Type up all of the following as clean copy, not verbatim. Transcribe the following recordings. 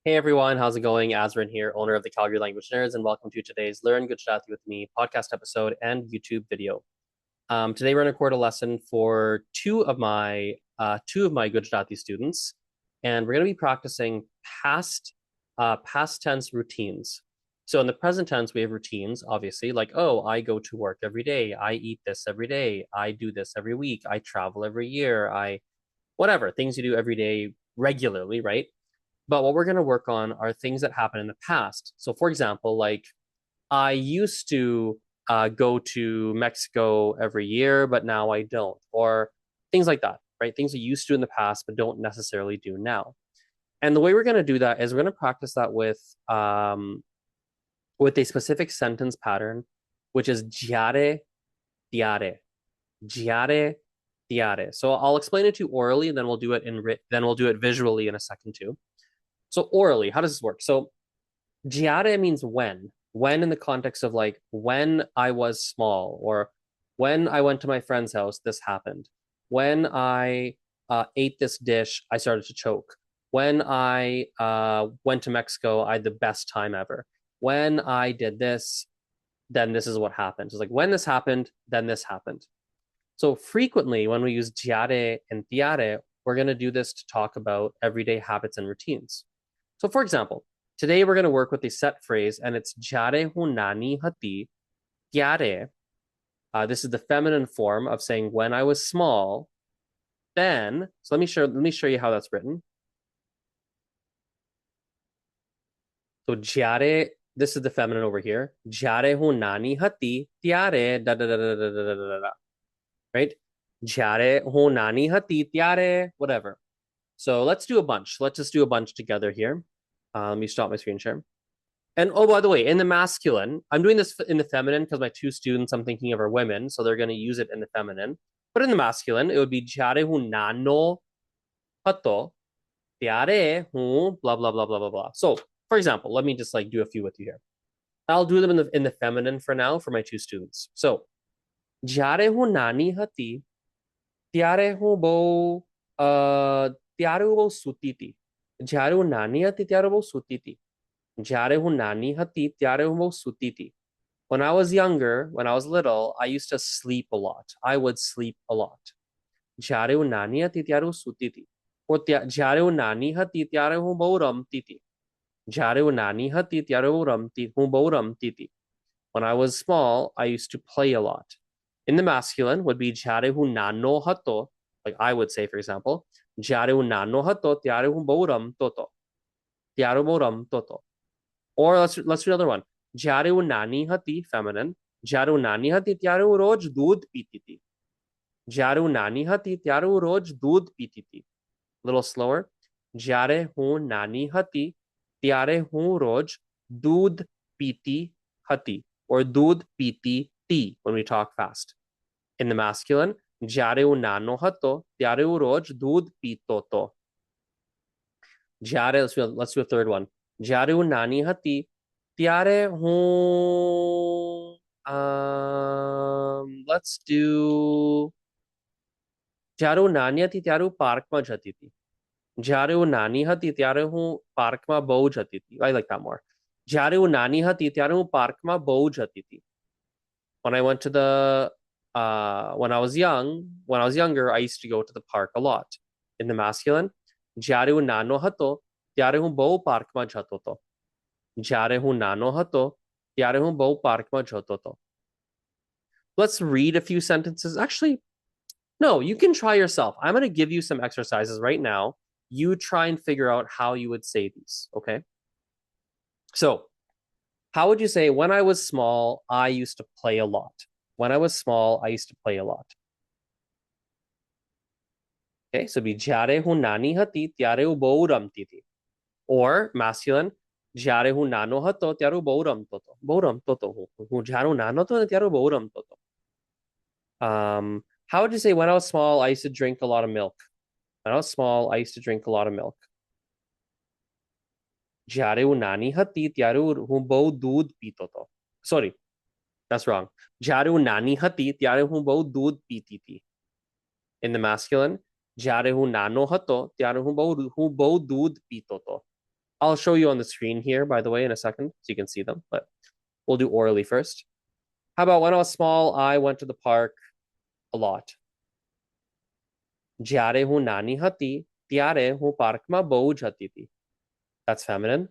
Hey everyone, how's it going? Azrin here, owner of the Calgary Language Nerds, and welcome to today's Learn Gujarati with Me podcast episode and YouTube video. Today we're going to record a lesson for two of my Gujarati students, and we're going to be practicing past tense routines. So in the present tense, we have routines, obviously, like I go to work every day, I eat this every day, I do this every week, I travel every year, I whatever things you do every day regularly, right? But what we're going to work on are things that happen in the past. So, for example, like I used to go to Mexico every year, but now I don't, or things like that, right? Things we used to in the past, but don't necessarily do now. And the way we're going to do that is we're going to practice that with a specific sentence pattern, which is jare, tiare, jare, tiare. So I'll explain it to you orally, and then we'll do it visually in a second too. So orally, how does this work? So Giare means when. When in the context of like when I was small, or when I went to my friend's house, this happened. When I ate this dish, I started to choke. When I went to Mexico, I had the best time ever. When I did this, then this is what happened. It's like when this happened, then this happened. So frequently when we use giare and tiare, we're going to do this to talk about everyday habits and routines. So for example, today we're going to work with a set phrase, and it's jare hu nani hati tiare. This is the feminine form of saying when I was small. Then, so let me show you how that's written. So jare, this is the feminine over here. Jare hu nani hati tiare da da da da da da da da. Right? Jare hu nani hati tiare, whatever. So let's do a bunch. Let's just do a bunch together here. Let me stop my screen share. And oh, by the way, in the masculine, I'm doing this in the feminine because my two students I'm thinking of are women, so they're going to use it in the feminine. But in the masculine, it would be jare hu nano hato tiare hu blah blah blah blah blah blah. So, for example, let me just like do a few with you here. I'll do them in the feminine for now for my two students. So, jare hu nani hati tiare hu bo tiare hu bo sutiti. Jare hu nani hati tiare bo sutiti. Jare hu nani hati tiare hu bo sutiti. When I was younger, when I was little, I used to sleep a lot. I would sleep a lot. Jare hu nani hati tiare hu sutiti. Or jare hu nani hati tiare hu bo ramtiti. Jare hu nani hati tiare hu bo ramtiti. When I was small, I used to play a lot. In the masculine would be jare hu nano hato, like I would say, for example, jare hu nano hato tiare hu bo ramtoto. Tiare bo ramtoto. Or let's do another one. Jare hu nani hati, feminine. Jare hu nani hati tiare hu roj doodh piti thi. Jare hu nani hati tiare hu roj doodh piti thi. A little slower. Jare hu nani hati tiare hu roj doodh piti hati, or doodh piti ti when we talk fast. In the masculine, jare hu nano hato tiare hu roj doodh pito to. Jare, let's do a third one. Jare hu nani hati tiare hu let's do jare hu nani hati tiare hu park ma jati thi. Jare hu nani hati tiare hu park ma bau jati thi. I like that more. Jare hu nani hati tiare hu park ma bau jati thi. When I went to the when I was younger, I used to go to the park a lot. In the masculine, jare hu nano hato tiare hu bau park ma jato to. Jare hu nano hato tiare hu bau park ma jato to. Let's read a few sentences. Actually, no, you can try yourself. I'm going to give you some exercises right now. You try and figure out how you would say these, okay? So, how would you say, when I was small, I used to play a lot? When I was small, I used to play a lot. Okay, so be jare hu nani hati tiare hu bau ramti thi. Or masculine, jare hu nano hato tiare hu bau ramto to. Bau ramto to hu. Jare hu nano to tiare hu bau ramto to. How would you say, when I was small, I used to drink a lot of milk? When I was small, I used to drink a lot of milk. Jare hu nani hati tiare hu bau doodh pito to. Sorry, that's wrong. Jare hu nani hati tiare hu bau doodh piti thi. In the masculine, jare hu nano hato tiare hu bau doodh pito to. I'll show you on the screen here, by the way, in a second, so you can see them, but we'll do orally first. How about when I was small, I went to the park a lot. જ્યારે હું નાની હતી ત્યારે હું પાર્કમાં બહુ જતી હતી. That's feminine.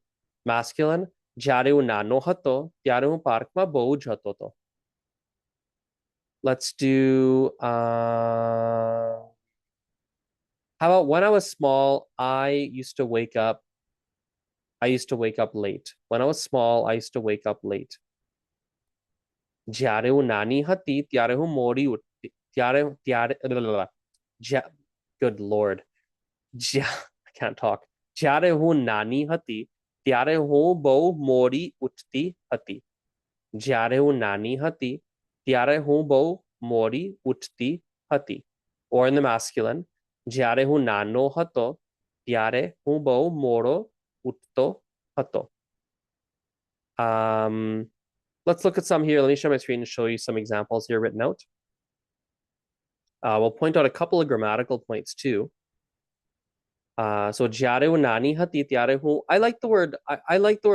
Masculine. જ્યારે હું નાનો હતો ત્યારે હું પાર્કમાં બહુ જતો હતો. Let's do how about when I was small, I used to wake up late. When I was small, I used to wake up late. જ્યારે હું નાની હતી ત્યારે હું મોડી ઉઠતી ત્યારે ત્યારે good lord. I can't talk. જ્યારે હું નાની હતી ત્યારે હું બહુ મોડી ઉઠતી હતી. જ્યારે હું નાની હતી ત્યારે હું બહુ મોડી ઉઠતી હતી. Or in the masculine, જ્યારે હું નાનો હતો ત્યારે હું બહુ મોડો ઉઠતો હતો. Let's look at some here. Let me share my screen and show you some examples here written out. We'll point out a couple of grammatical points too. So જ્યારે હું નાની હતી ત્યારે હું I like the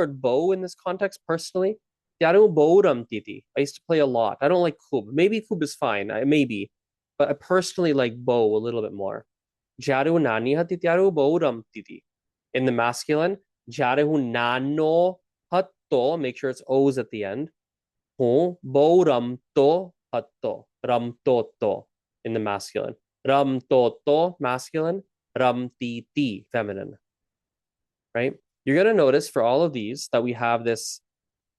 word bow in this context personally. ત્યારે હું બહુ રમતી હતી. I used to play a lot. I don't like kub. Maybe kub is fine. Maybe. But I personally like bow a little bit more. જ્યારે હું નાની હતી ત્યારે હું બહુ રમતી હતી. In the masculine, જ્યારે હું નાનો હતો, make sure it's O's at the end. હું બહુ રમતો હતો. રમતો in the masculine. Ramtoto masculine. Ramtiti feminine. Right? You're going to notice for all of these that we have this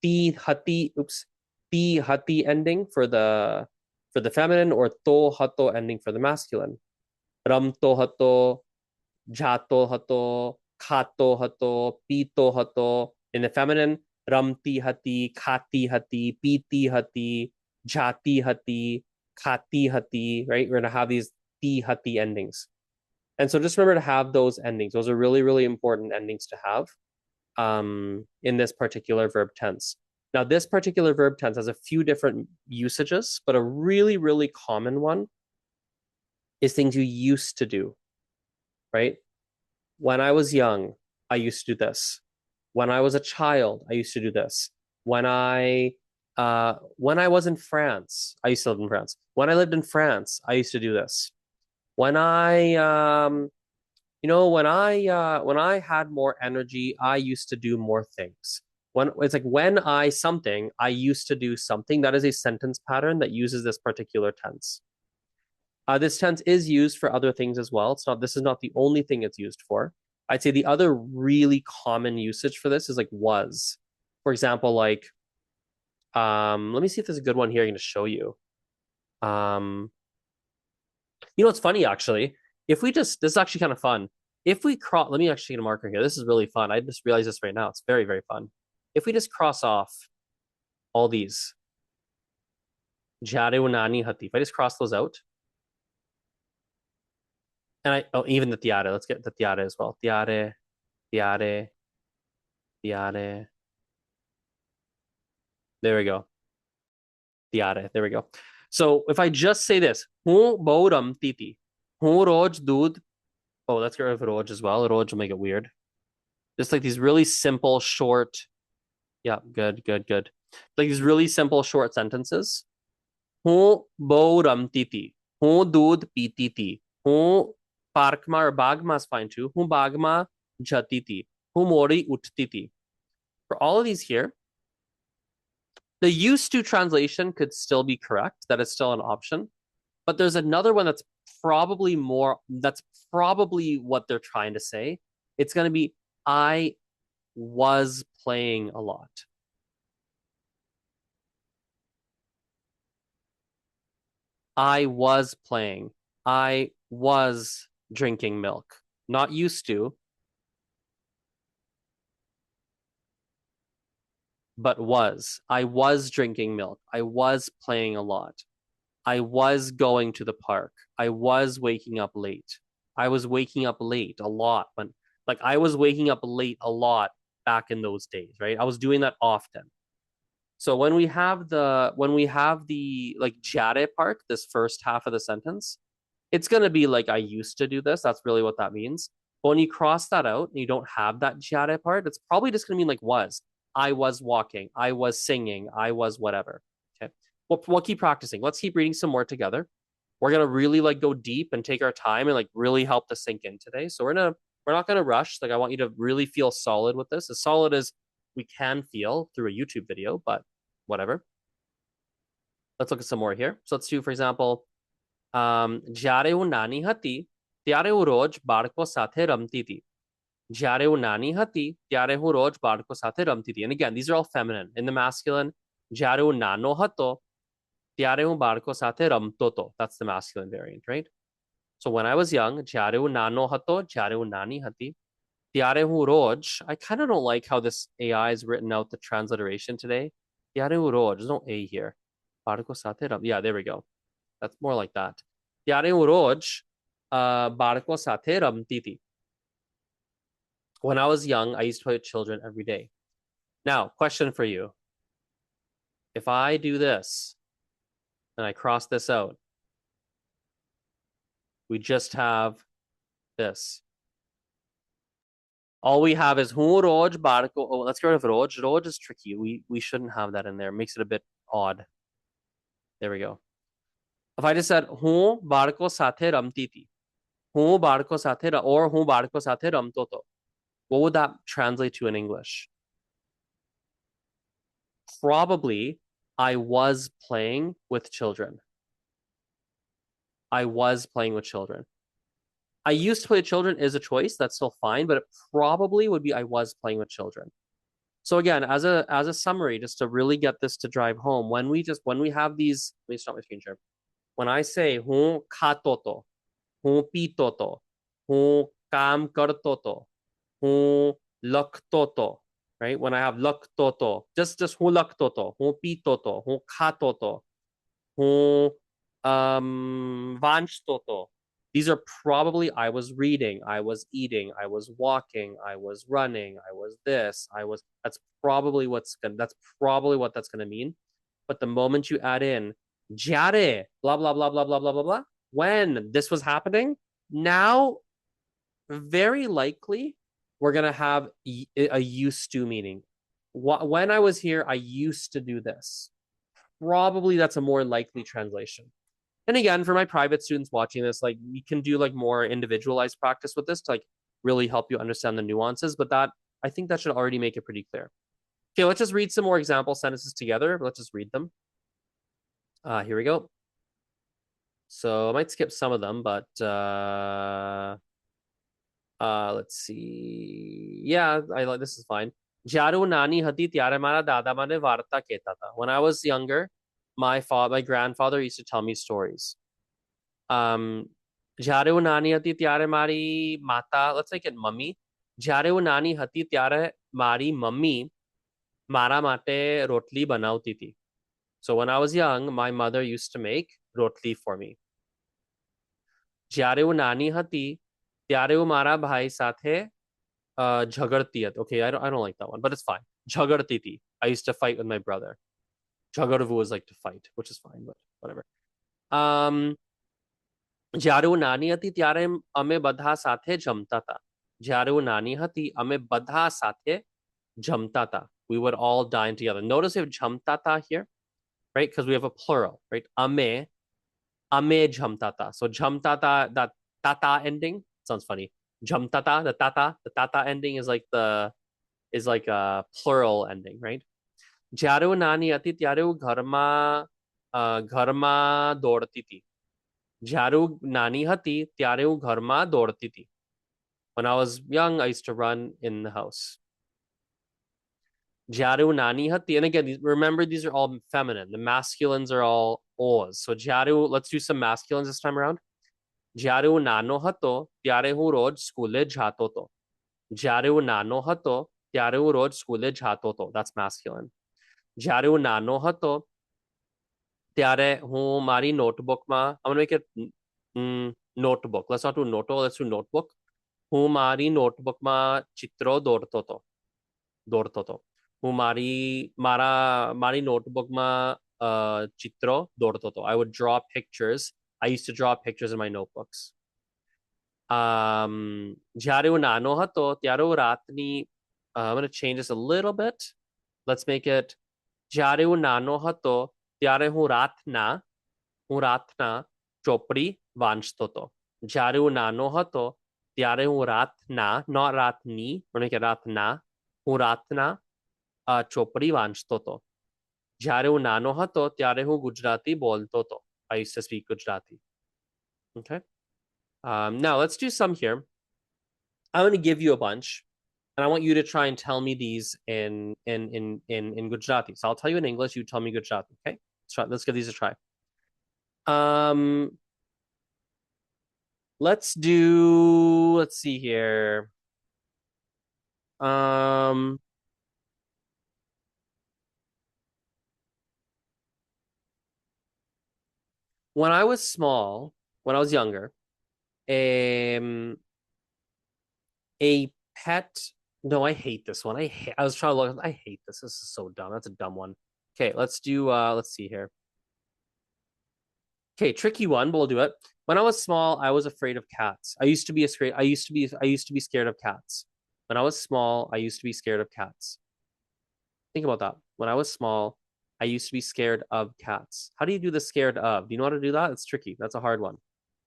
ti hati ending for the feminine, or to hato ending for the masculine. Ramto hato, jato hato, khato hato, pito hato. In the feminine, ramti hati, khati hati, piti hati, jati hati, khati hati, right? We're going to have these ti hati endings. And so just remember to have those endings. Those are really, really important endings to have in this particular verb tense. Now, this particular verb tense has a few different usages, but a really, really common one is things you used to do, right? When I was young, I used to do this. When I was a child, I used to do this. When I was in France, I used to live in France. When I lived in France, I used to do this. When when I had more energy, I used to do more things. When it's like when I something, I used to do something. That is a sentence pattern that uses this particular tense. This tense is used for other things as well. This is not the only thing it's used for. I'd say the other really common usage for this is like was. For example, like let me see if there's a good one here I'm going to show you. It's funny actually. If we this is actually kind of fun. If we cross, let me actually get a marker here. This is really fun. I just realized this right now. It's very, very fun. If we just cross off all these, જ્યારે હું નાની હતી, if I just cross those out, and even the tiare, let's get the tiare as well. Tiare. There we go. Tiare. There we go. So if I just say this, હું બહુ રમતી હતી. હું રોજ દૂધ. Oh, let's get rid of roj as well. Roj will make it weird. Just like these really simple, short. Yeah, good. Like these really simple, short sentences. હું બહુ રમતી હતી. હું દૂધ પીતી હતી. હું પાર્કમાં or બાગમાં is fine too. હું બાગમાં જતી હતી. હું મોડી ઉઠતી હતી. For all of these here, the used to translation could still be correct. That is still an option. But there's another one that's probably what they're trying to say. It's going to be, I was playing a lot. I was playing. I was drinking milk. Not used to, but was. I was drinking milk. I was playing a lot. I was going to the park. I was waking up late. I was waking up late a lot. I was waking up late a lot back in those days, right? I was doing that often. So when we have the like jare part, this first half of the sentence, it's going to be like I used to do this. That's really what that means. But when you cross that out and you don't have that jare part, it's probably just going to mean like was. I was walking. I was singing. I was whatever. Okay. We'll keep practicing. Let's keep reading some more together. We're going to really like go deep and take our time and like really help this sink in today. So we're not going to rush. Like I want you to really feel solid with this. As solid as we can feel through a YouTube video, but whatever. Let's look at some more here. So let's do, for example, જ્યારે હું નાની હતી ત્યારે હું રોજ બાળકો સાથે રમતી હતી. જ્યારે હું નાની હતી ત્યારે હું રોજ બાળકો સાથે રમતી હતી. And again, these are all feminine. In the masculine, જ્યારે હું નાનો હતો ત્યારે હું બાળકો સાથે રમતો હતો. That's the masculine variant, right? So when I was young, જ્યારે હું નાનો હતો, જ્યારે હું નાની હતી, ત્યારે હું રોજ, I kind of don't like how this AI is written out the transliteration today. ત્યારે હું રોજ, there's no A here. બાળકો સાથે yeah, there we go. That's more like that. ત્યારે હું રોજ બાળકો સાથે રમતી હતી. When I was young, I used to play with children every day. Now, question for you. If I do this and I cross this out, we just have this. All we have is હું રોજ બાળકો. Oh, let's get rid of રોજ. રોજ is tricky. We shouldn't have that in there. It makes it a bit odd. There we go. If I just said હું બાળકો સાથે રમતી હતી, હું બાળકો સાથે or હું બાળકો સાથે રમતો હતો, what would that translate to in English? Probably I was playing with children. I was playing with children. I used to play with children is a choice. That's still fine, but it probably would be I was playing with children. So again, as a summary, just to really get this to drive home, when we have these, let me stop my screen share. When I say હું ખાતો તો, હું પીતો તો, હું કામ કરતો તો, હું લખતો તો, right? When I have લખતો તો, just હું લખતો તો, હું પીતો તો, હું ખાતો તો, હું વાંચતો તો. These are probably I was reading, I was eating, I was walking, I was running, I was this, that's probably what that's going to mean. But the moment you add in જ્યારે blah blah blah blah blah blah blah blah, when this was happening, now very likely we're going to have a used to meaning. When I was here, I used to do this. Probably that's a more likely translation. And again, for my private students watching this, like we can do like more individualized practice with this to like really help you understand the nuances. But that I think that should already make it pretty clear. Okay, let's just read some more example sentences together. Let's just read them. Here we go. So I might skip some of them, but let's see. Yeah, this is fine. જ્યારે હું નાની હતી ત્યારે મારા દાદા મને વાર્તા કહેતા હતા. When I was younger, my grandfather used to tell me stories. જ્યારે હું નાની હતી ત્યારે મારી માતા, let's make it mummy. જ્યારે હું નાની હતી ત્યારે મારી મમ્મી મારા માટે રોટલી બનાવતી હતી. So when I was young, my mother used to make rotli for me. જ્યારે હું નાની હતી ત્યારે હું મારા ભાઈ સાથે ઝઘડતી હતી. Okay, I don't like that one, but it's fine. ઝઘડતી હતી. I used to fight with my brother. ઝઘડવું is like to fight, which is fine, but whatever. જ્યારે હું નાની હતી ત્યારે અમે બધા સાથે જમતા હતા. જ્યારે હું નાની હતી અમે બધા સાથે જમતા હતા. We would all dine together. Notice we have જમતા હતા here, right? Because we have a plural, right? Ame jhamtata. So jhamtata, that tata ending sounds funny. Jhamtata, the tata ending is like a plural ending, right? જ્યારે હું નાની હતી ત્યારે હું ઘરમાં દોડતી હતી. જ્યારે હું નાની હતી ત્યારે હું ઘરમાં દોડતી હતી. When I was young, I used to run in the house. જ્યારે હું નાની હતી, and again, remember these are all feminine. The masculines are all o's. So જ્યારે let's do some masculines this time around. જ્યારે હું નાનો હતો ત્યારે હું રોજ સ્કૂલે જાતો હતો. જ્યારે હું નાનો હતો ત્યારે હું રોજ સ્કૂલે જાતો હતો. That's masculine. જ્યારે હું નાનો હતો ત્યારે હું મારી નોટબુકમાં, I'm going to make it notebook. Let's not do noto, let's do notebook. હું મારી નોટબુકમાં ચિત્રો દોરતો હતો. હું મારી નોટબુકમાં ચિત્રો દોરતો હતો. I would draw pictures. I used to draw pictures in my notebooks. જ્યારે હું નાનો હતો ત્યારે હું રાતની I'm going to change this a little bit. Let's make it જ્યારે હું નાનો હતો ત્યારે હું રાતના ચોપડી વાંચતો હતો. જ્યારે હું નાનો હતો ત્યારે હું રાતના not રાતની મને કે રાતના હું રાતના ચોપડી વાંચતો હતો. જ્યારે હું નાનો હતો ત્યારે હું ગુજરાતી બોલતો હતો. I used to speak Gujarati. Okay. Now let's do some here. I'm going to give you a bunch, and I want you to try and tell me these in Gujarati. So I'll tell you in English, you tell me Gujarati. Okay. Let's give these a try. Let's see here. When I was small, when I was younger, a pet. No, I hate this one. I was trying to look. I hate this. This is so dumb. That's a dumb one. Okay, let's see here. Okay, tricky one, but we'll do it. When I was small, I was afraid of cats. I used to be scared of cats. When I was small, I used to be scared of cats. Think about that. When I was small, I used to be scared of cats. How do you do the scared of? Do you know how to do that? It's tricky. That's a hard one.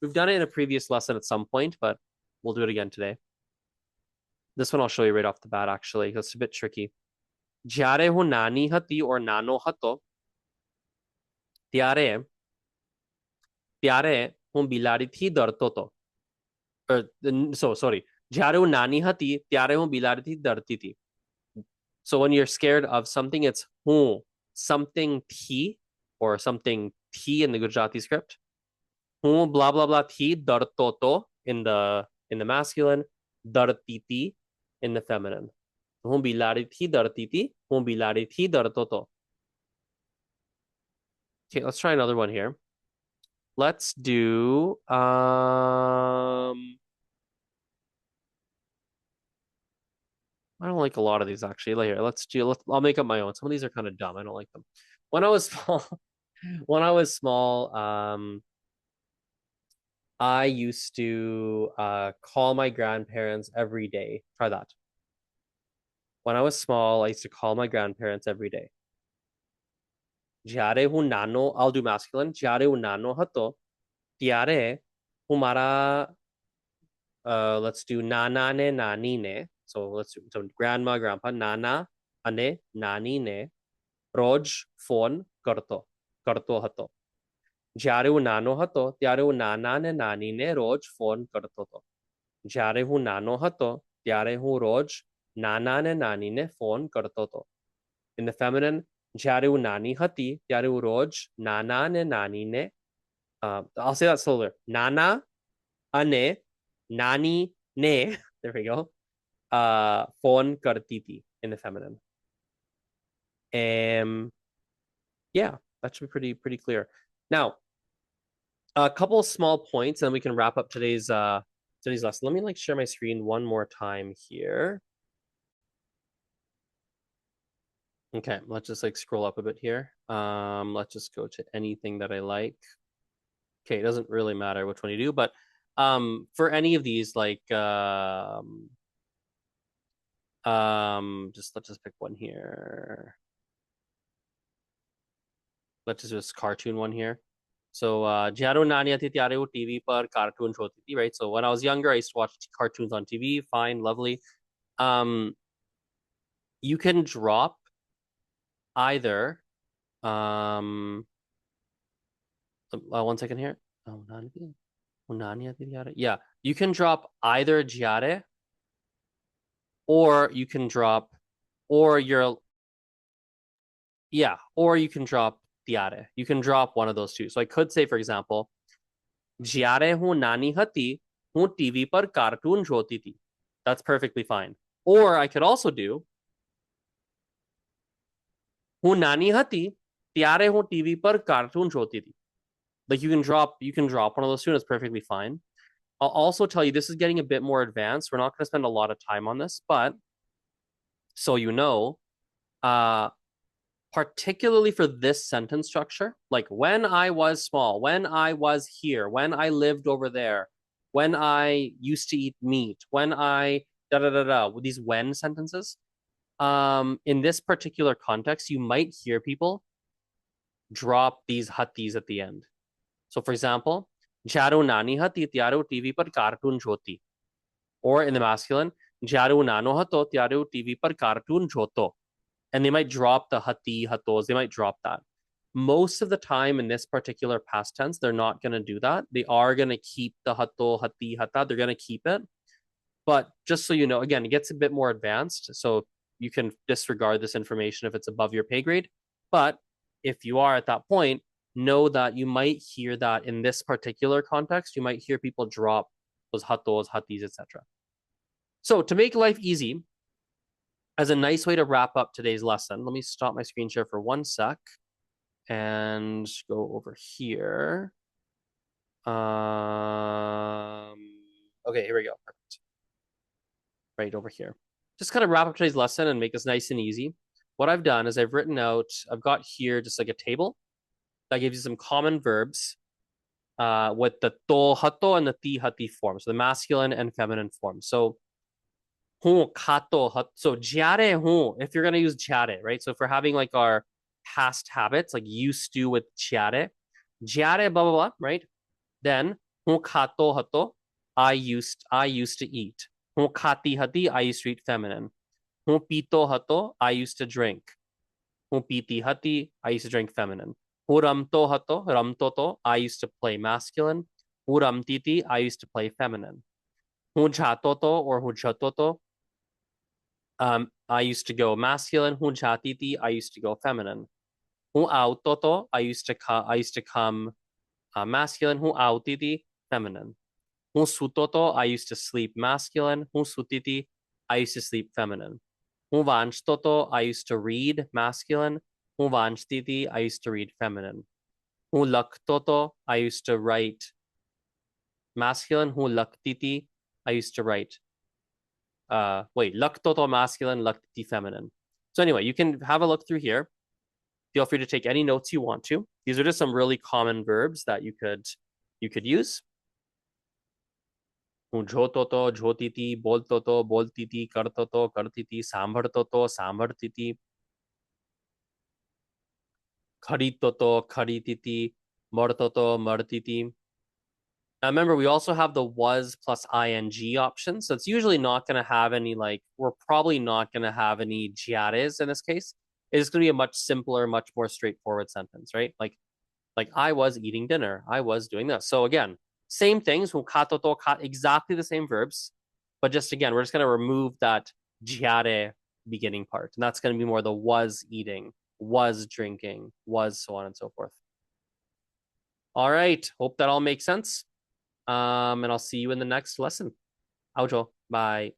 We've done it in a previous lesson at some point, but we'll do it again today. This one I'll show you right off the bat, actually. That's a bit tricky. જ્યારે હું નાની હતી or નાનો હતો ત્યારે હું બિલાડીથી ડરતો હતો. Sorry. જ્યારે હું નાની હતી ત્યારે હું બિલાડીથી ડરતી હતી. So when you're scared of something, it's હું something thi or something thi in the Gujarati script. હું blah blah blah thi ડરતો હતો in the masculine, ડરતી હતી in the feminine. હું બિલાડીથી ડરતી હતી, હું બિલાડીથી ડરતો હતો. Okay, let's try another one here. Let's do I don't like a lot of these actually. Here, I'll make up my own. Some of these are kind of dumb. I don't like them. When I was small, I used to call my grandparents every day. Try that. When I was small, I used to call my grandparents every day. જ્યારે હું નાનો, I'll do masculine. જ્યારે હું નાનો હતો ત્યારે હું મારા let's do નાના ને નાની ને. So let's do so grandma, grandpa, નાના અને નાની ને રોજ ફોન કરતો હતો. જ્યારે હું નાનો હતો ત્યારે હું નાના ને નાની ને રોજ ફોન કરતો હતો. જ્યારે હું નાનો હતો ત્યારે હું રોજ નાના ને નાની ને ફોન કરતો હતો. In the feminine, જ્યારે હું નાની હતી ત્યારે હું રોજ નાના ને નાની ને I'll say that slower. નાના અને નાની ને there we go. Phone karti thi in the feminine. Yeah, that should be pretty clear. Now, a couple of small points, and we can wrap up today's lesson. Let me share my screen one more time here. Okay, let's just scroll up a bit here. Let's just go to anything that I like. Okay, it doesn't really matter which one you do, but for any of these, let's just pick one here. Let's just do this cartoon one here. So જ્યારે હું નાની હતી ત્યારે હું TV પર cartoon જોતી હતી, right? So when I was younger, I used to watch cartoons on TV. Fine, lovely. You can drop either one second here. Yeah, you can drop either જ્યારે or you can drop or you can drop ત્યારે. You can drop one of those two. So I could say, for example, જ્યારે હું નાની હતી હું TV પર cartoon જોતી હતી. That's perfectly fine. Or I could also do હું નાની હતી ત્યારે હું TV પર કાર્ટૂન જોતી હતી. Like you can drop one of those two and it's perfectly fine. I'll also tell you, this is getting a bit more advanced. We're not going to spend a lot of time on this, but so you know, particularly for this sentence structure, like when I was small, when I was here, when I lived over there, when I used to eat meat, when I da da da da, with these when sentences. In this particular context, you might hear people drop these hatis at the end. So, for example, Jaru nani hati tyaru TV par cartoon jhoti. Or in the masculine, Jaru nano hato tyaru TV par cartoon jhoto. And they might drop the hati, hatos, they might drop that. Most of the time in this particular past tense, they're not going to do that. They are going to keep the hato, hati, hata. They're going to keep it. But just so you know, again, it gets a bit more advanced. So you can disregard this information if it's above your pay grade. But if you are at that point, know that you might hear that in this particular context, you might hear people drop those hatos, hatis, etc. So to make life easy, as a nice way to wrap up today's lesson, let me stop my screen share for 1 sec and go over here. Okay, here we go. Perfect. Right over here. Just kind of wrap up today's lesson and make this nice and easy. What I've done is I've got here just like a table that gives you some common verbs with the to hato and the ti hati form, so the masculine and feminine form. So so jare hu, if you're gonna use jare, right? So if we're having like our past habits, like used to with jare blah blah blah, right? Then hu kato hato, I used to eat. Hu kati hati, I used to eat feminine. Hu pito hato, I used to drink. Hu piti hati, I used to drink feminine. Hu ramto hato, ramtoto, I used to play masculine. Hu ramtiti, I used to play feminine. Hu jatoto or hu jatoto, I used to go masculine. Hu jatiti, I used to go feminine. Hu autoto, I used to come masculine. Hu autiti, feminine. Hu sutoto, I used to sleep masculine. Hu sutiti, I used to sleep feminine. Hu vanchtoto, I used to read masculine. Hu vanchtiti, I used to read feminine. Hu laktoto, I used to write masculine. Hu laktiti, I used to write laktoto masculine, laktiti feminine. So anyway, you can have a look through here. Feel free to take any notes you want to. These are just some really common verbs that you could use. झोतोतो, झोतीति, बोलतोतो, बोलतीति, करतोतो, करतीति, सांभरतोतो, सांभरतीति, खरीतोतो, खरीतीति, मरतोतो, मरतीति. Now remember, we also have the was plus ing option. So it's usually not going to have any, we're probably not going to have any jiares in this case. It's going to be a much simpler, much more straightforward sentence, right? Like I was eating dinner. I was doing this. So again, same things, exactly the same verbs, but just again, we're just going to remove that jiare beginning part. And that's going to be more the was eating, was drinking, was so on and so forth. All right. Hope that all makes sense. And I'll see you in the next lesson. Aujo. Bye.